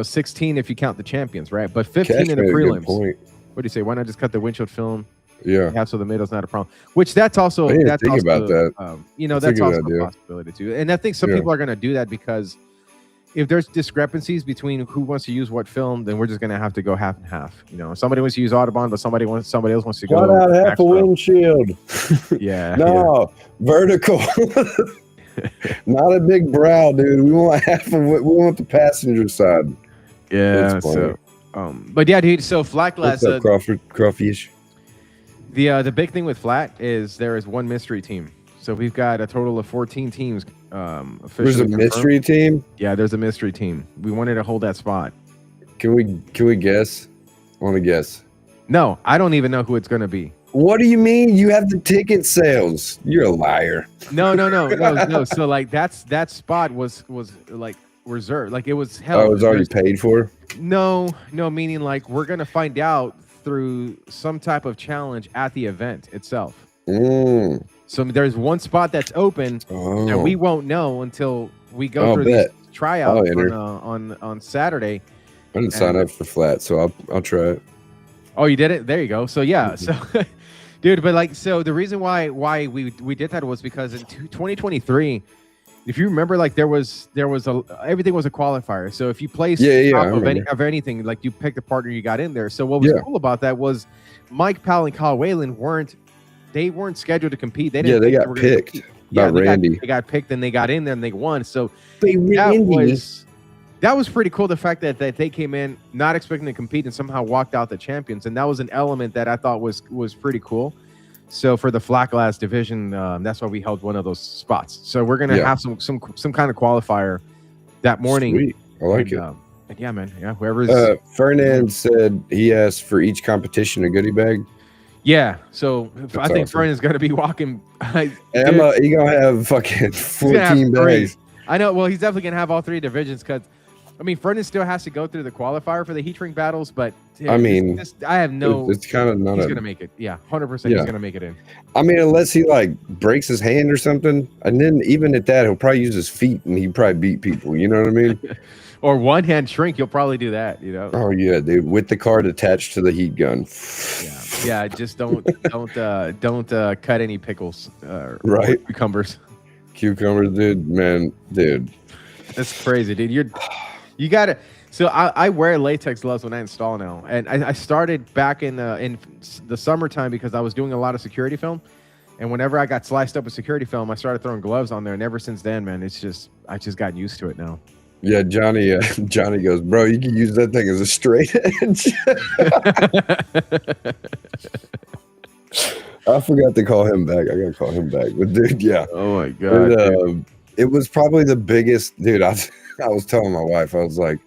16 if you count the champions, right? But 15 in the prelims. What do you say? Why not just cut the windshield film? Yeah. So the mid's not a problem. Which that's also that's also about that. That's also a possibility too. And I think some people are going to do that because if there's discrepancies between who wants to use what film, then we're just going to have to go half and half. Somebody wants to use Audubon, but somebody else wants to go. Cut out half a windshield. Yeah. No, vertical. Not a big brow, dude. We want we want the passenger side. Yeah. So But yeah, dude. So flat glass. What's up, Crawford? Crawfish. The big thing with flat is there is one mystery team. So we've got a total of 14 teams. Officially There's a confirmed. mystery team. Yeah, there's a mystery team. We wanted to hold that spot. Can we guess? I want to guess. No, I don't even know who it's gonna be. What do you mean? You have the ticket sales? You're a liar. No. So like that spot was like reserved. Like it was held. Oh, it was already paid for. No, meaning like we're gonna find out through some type of challenge at the event itself. So there's one spot that's open and we won't know until we go through these tryouts on Saturday. I didn't sign up for flat, so I'll try it. Oh, you did it? There you go. So yeah, so dude, but like, so the reason why we did that was because in 2023, if you remember, like there was everything was a qualifier. So if you placed of anything, like you picked a partner, you got in there. So what was cool about that was Mike Powell and Kyle Whalen weren't scheduled to compete. They didn't. They got picked. Randy. They got picked and they got in there and they won. So Randy. That was pretty cool. The fact that they came in not expecting to compete and somehow walked out the champions, and that was an element that I thought was pretty cool. So for the flat glass division, that's why we held one of those spots. So we're gonna have some kind of qualifier that morning. Sweet. I like it. And yeah, man. Yeah, whoever's. Fernand said he asked for each competition a goodie bag. Yeah, so I think awesome. Fernand's gonna be walking. He gonna have fucking 14 bags. I know. Well, he's definitely gonna have all three divisions because. I mean, Fernand still has to go through the qualifier for the heat shrink battles, but I mean, I have no. It's kind of not. He's gonna make it. Yeah, 100%. He's gonna make it in. I mean, unless he like breaks his hand or something, and then even at that, he'll probably use his feet and he'd probably beat people. You know what I mean? Or one hand shrink, you'll probably do that. You know? Oh yeah, dude, with the card attached to the heat gun. Yeah. Just don't cut any pickles. Right. Or cucumbers, dude. That's crazy, dude. You gotta. So I wear latex gloves when I install now, and I started back in the summertime because I was doing a lot of security film, and whenever I got sliced up with security film, I started throwing gloves on there, and ever since then, man, I just gotten used to it now. Yeah, Johnny goes, bro, you can use that thing as a straight edge. I forgot to call him back. I gotta call him back, but dude, yeah. Oh my god, it was probably the biggest, dude. I was telling my wife, I was like,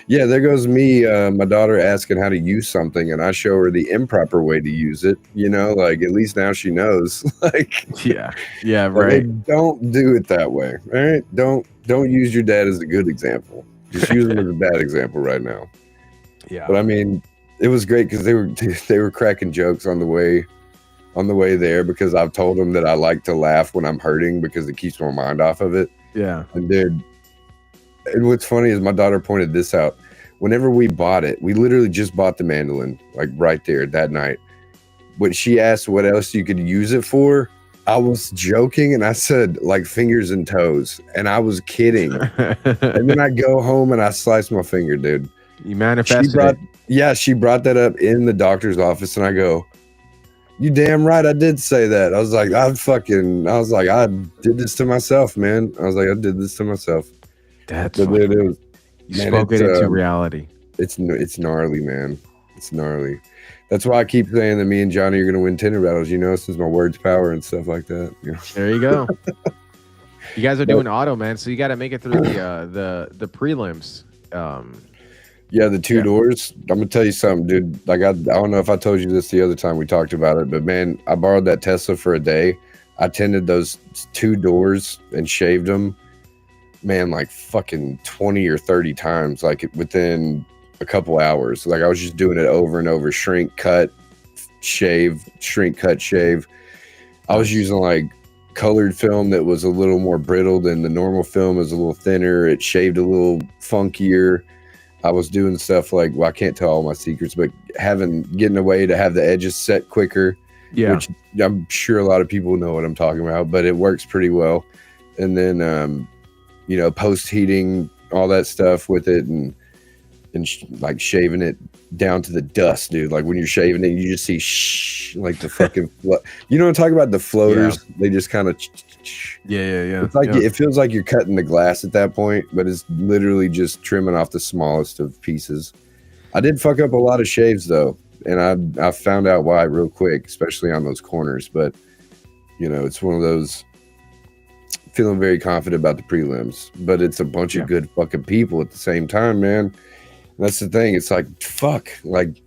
yeah, there goes me, my daughter asking how to use something, and I show her the improper way to use it. You know, like at least now she knows. Like, yeah, right. Like, don't do it that way. All right, don't use your dad as a good example. Just use him as a bad example right now. Yeah, but I mean, it was great because they were cracking jokes on the way there because I've told them that I like to laugh when I'm hurting because it keeps my mind off of it. Yeah, and dude. And what's funny is my daughter pointed this out. Whenever we bought it, we literally just bought the mandolin, like right there that night. When she asked what else you could use it for, I was joking and I said like fingers and toes, and I was kidding. And then I go home and I slice my finger, dude. You manifested it. Yeah, she brought that up in the doctor's office, and I go, "You damn right, I did say that." I was like, I did this to myself, man. I did this to myself. That's what it was. You spoke it into reality. It's gnarly, man. It's gnarly. That's why I keep saying that me and Johnny are going to win Tinter battles, you know, since my words power and stuff like that. You know? There you go. You guys are doing auto, man, so you got to make it through the prelims. Yeah, the two doors. I'm going to tell you something, dude. Like I don't know if I told you this the other time we talked about it, but man, I borrowed that Tesla for a day. I tended those two doors and shaved them. Man, like fucking 20 or 30 times, like within a couple hours. Like I was just doing it over and over, shrink, cut, shave, shrink, cut, shave. I was using like colored film that was a little more brittle than the normal film. It was a little thinner. It shaved a little funkier. I was doing stuff like, well, I can't tell all my secrets, but getting away to have the edges set quicker. Yeah, which I'm sure a lot of people know what I'm talking about, but it works pretty well. And then you know, post heating, all that stuff with it, and like shaving it down to the dust, dude. Like when you're shaving it, you just see like the fucking, you know what I'm talking about? The floaters, they just kind of, yeah. It's like it feels like you're cutting the glass at that point, but it's literally just trimming off the smallest of pieces. I did fuck up a lot of shaves though, and I found out why real quick, especially on those corners. But it's one of those. Feeling very confident about the prelims, but it's a bunch of good fucking people at the same time, man. That's the thing. It's like fuck, like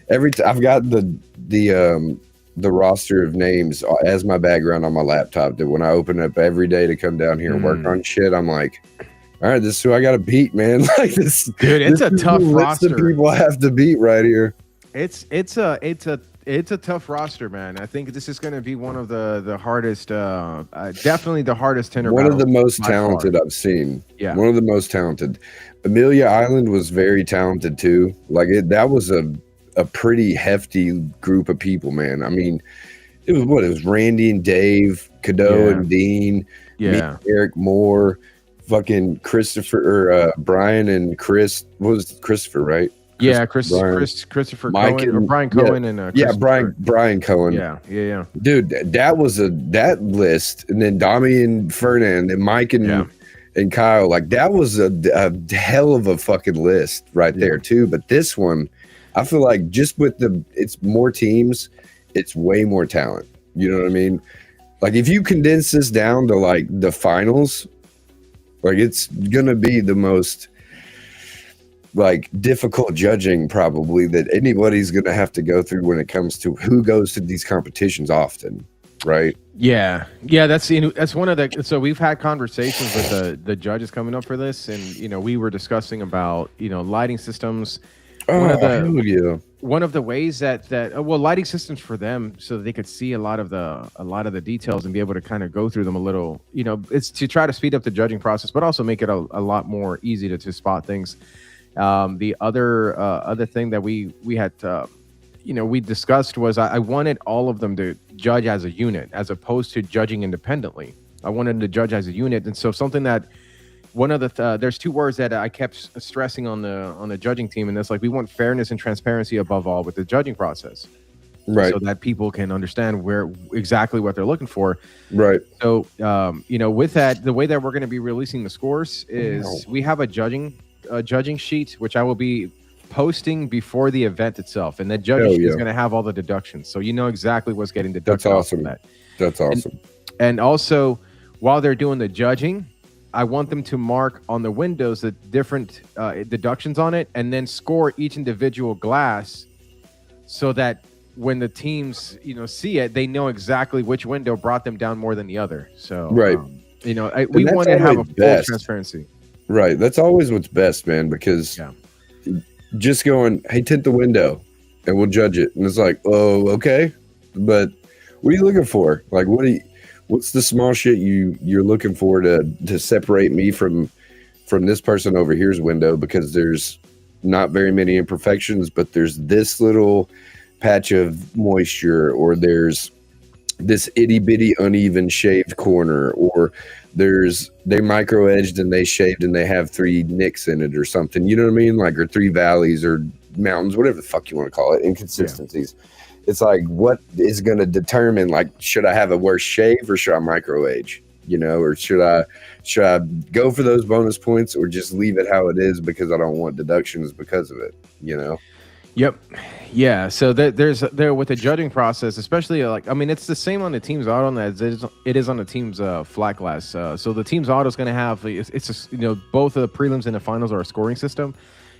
I've got the roster of names as my background on my laptop. That when I open up every day to come down here and work on shit, I'm like, all right, this is who I got to beat, man. Like this, dude. It's a tough roster. List of people I have to beat right here. It's a tough roster, man. I think this is going to be one of the hardest, definitely the hardest Tinter. One of the most talented I've seen. Yeah, one of the most talented. Amelia Island was very talented too. Like that was a pretty hefty group of people, man. I mean, it was Randy and Dave, Cadeau and Dean, me, Eric Moore, fucking Christopher, or Brian and Chris. What was Christopher, right? Christopher Mike Cohen, or Brian Cohen, and Brian Cohen. Yeah. Dude, that was that list, and then Dami and Fernand and Mike and Kyle. Like that was a hell of a fucking list right there too. But this one, I feel like just with it's more teams, it's way more talent. You know what I mean? Like if you condense this down to like the finals, like it's gonna be the most like difficult judging probably that anybody's gonna have to go through when it comes to who goes to these competitions often, right? Yeah, that's one of the. So we've had conversations with the judges coming up for this, and we were discussing about lighting systems. One of the ways that lighting systems for them so that they could see a lot of the details and be able to kind of go through them a little. It's to try to speed up the judging process, but also make it a lot more easy to spot things. The other thing that we had we discussed was I wanted all of them to judge as a unit as opposed to judging independently. I wanted them to judge as a unit, and so something that one of the there's two words that I kept stressing on the judging team, and that's like we want fairness and transparency above all with the judging process, right? So that people can understand where exactly what they're looking for, right? So with that, the way that we're going to be releasing the scores is we have a judging sheet, which I will be posting before the event itself, and the judging sheet is going to have all the deductions, so exactly what's getting deducted. That's awesome. That's awesome. And also, while they're doing the judging, I want them to mark on the windows the different deductions on it, and then score each individual glass, so that when the teams see it, they know exactly which window brought them down more than the other. So right, we want to have a full transparency. Right. That's always what's best, man, because just going, hey, tint the window and we'll judge it. And it's like, oh, okay. But what are you looking for? Like, what's the small shit you're looking for to separate me from this person over here's window? Because there's not very many imperfections, but there's this little patch of moisture, or there's this itty bitty uneven shaved corner, or they micro edged and they shaved and they have 3 nicks in it or something, you know what I mean? Like, or 3 valleys or mountains, whatever the fuck you want to call it, inconsistencies. It's like, what is going to determine, like, should I have a worse shave or should I micro age, or should I go for those bonus points or just leave it how it is because I don't want deductions because of it, Yep. Yeah. So there's with the judging process, especially it's the same on the team's auto as it is on the team's flat glass. So the team's auto is going to have both of the prelims and the finals are a scoring system,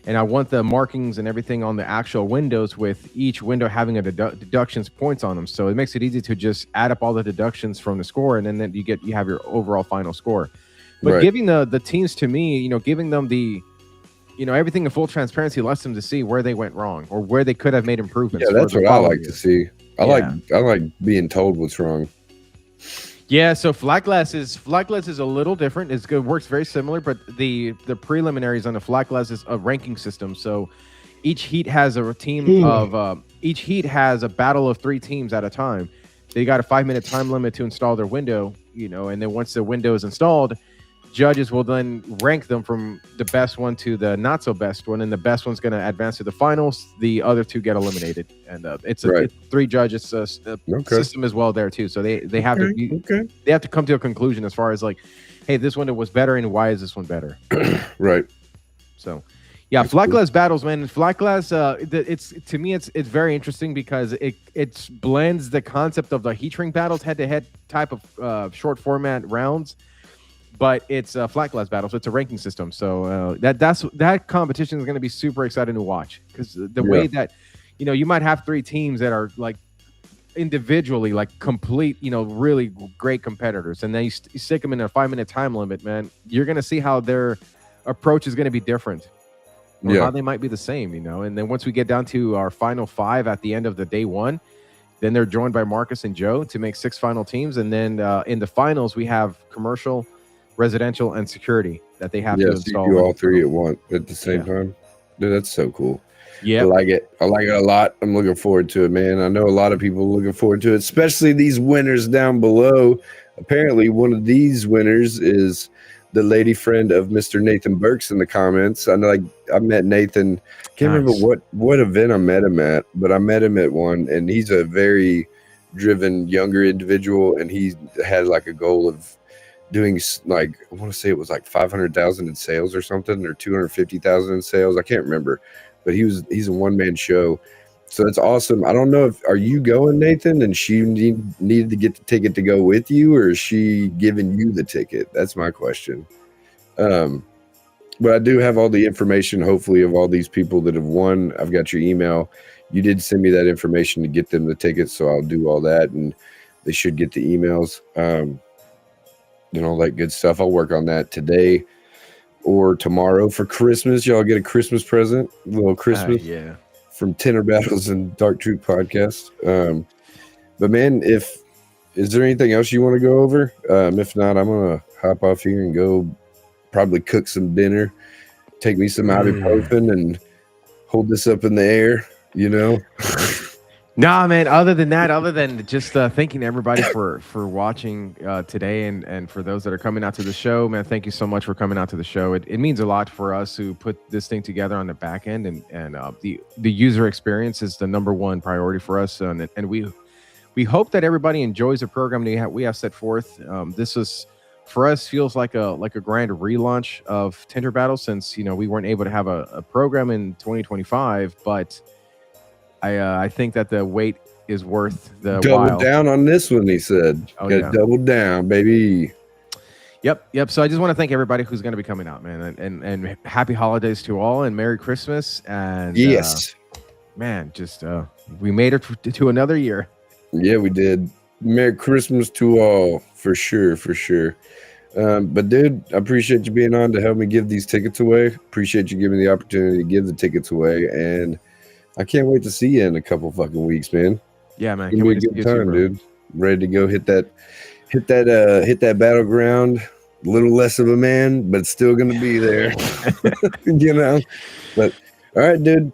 and I want the markings and everything on the actual windows with each window having a deductions points on them. So it makes it easy to just add up all the deductions from the score, and then you have your overall final score. But giving the teams to me, giving them the everything in full transparency lets them to see where they went wrong or where they could have made improvements. Yeah, that's what I like to see. I like being told what's wrong. Yeah, so flat glass is a little different. It's good, works very similar, but the preliminaries on the flat glass is a ranking system. So each heat has a team of each heat has a battle of 3 teams at a time. They got a 5-minute time limit to install their window, and then once the window is installed, judges will then rank them from the best one to the not so best one, and the best one's going to advance to the finals. The other 2 get eliminated, and it's 3 judges system as well there too. So they have to come to a conclusion as far as like, hey, this window was better, and why is this one better? Right. So, Yeah, That's flat cool. glass battles, man. Flat glass, it's to me, it's very interesting because it blends the concept of the heat shrink battles, head to head type of short format rounds, but it's a flat glass battle, so it's a ranking system. So that competition is going to be super exciting to watch because the Yeah. way that you might have three teams that are like individually like complete really great competitors, and then you stick them in a 5-minute time limit, man. You're going to see how their approach is going to be different or Yeah. how they might be the same, and then once we get down to our final five at the end of the day one, then they're joined by Marcus and Joe to make 6 final teams, and then in the finals we have commercial, residential, and security that they have Yeah. to So you install. do all three at once at the same Yeah. time. Dude, that's so cool. Yeah. I like it. I like it a lot. I'm looking forward to it, man. I know a lot of people are looking forward to it, especially these winners down below. Apparently, one of these winners is the lady friend of Mr. Nathan Burks in the comments. I know, like, I met Nathan. Can't remember what event I met him at, but I met him at one, and he's a very driven younger individual, and he had like a goal of doing like, I want to say it was like 500,000 in sales or something, or 250,000 in sales. I can't remember, but he's a one-man show. So it's awesome. I don't know if, are you going, Nathan, and she needed to get the ticket to go with you, or is she giving you the ticket? That's my question. But I do have all the information, hopefully, of all these people that have won. I've got your email. You did send me that information to get them the tickets, so I'll do all that, and they should get the emails, and all that good stuff. I'll work on that today or tomorrow for Christmas. Y'all get a Christmas present, a little Christmas. Yeah. From Tinter Battles and Dark Truth Podcast. But man, is there anything else you want to go over? If not, I'm gonna hop off here and go probably cook some dinner, take me some ibuprofen, and hold this up in the air. Nah, man. Other than just thanking everybody for watching today, and for those that are coming out to the show, man, thank you so much for coming out to the show. It means a lot for us who put this thing together on the back end, and the user experience is the number one priority for us, and we hope that everybody enjoys the program that we have set forth. This is, for us, feels like a grand relaunch of Tinter Battle, since we weren't able to have a program in 2025, but I think that the wait is worth the double while. Down on this one, he said. Oh, Gotta double down, baby. Yep. So I just want to thank everybody who's going to be coming out, man, and happy holidays to all, and Merry Christmas. And yes, man, just we made it to another year. Yeah, we did. Merry Christmas to all, for sure. But dude, I appreciate you being on to help me give these tickets away. Appreciate you giving me the opportunity to give the tickets away, and I can't wait to see you in a couple fucking weeks, man. Yeah, man. Give me a good time, dude. Ready to go hit that battleground. A little less of a man, but still gonna be there. But all right, dude.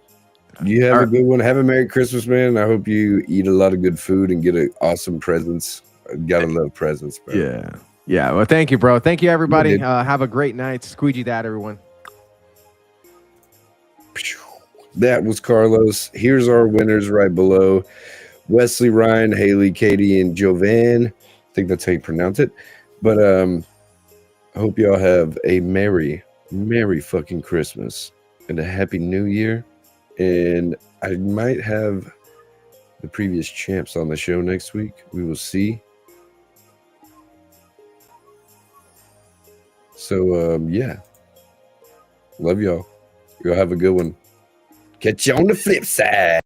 You have a good one. Have a Merry Christmas, man. I hope you eat a lot of good food and get awesome presents. Gotta love presents, bro. Yeah. Well, thank you, bro. Thank you, everybody. Have a great night. Squeegee that, everyone. That was Carlos. Here's our winners right below: Wesley, Ryan, Haley, Katie, and Jovan. I think that's how you pronounce it. But I hope y'all have a merry fucking Christmas and a happy New Year. And I might have the previous champs on the show next week. We will see. So yeah, love y'all. Y'all have a good one. Catch you on the flip side.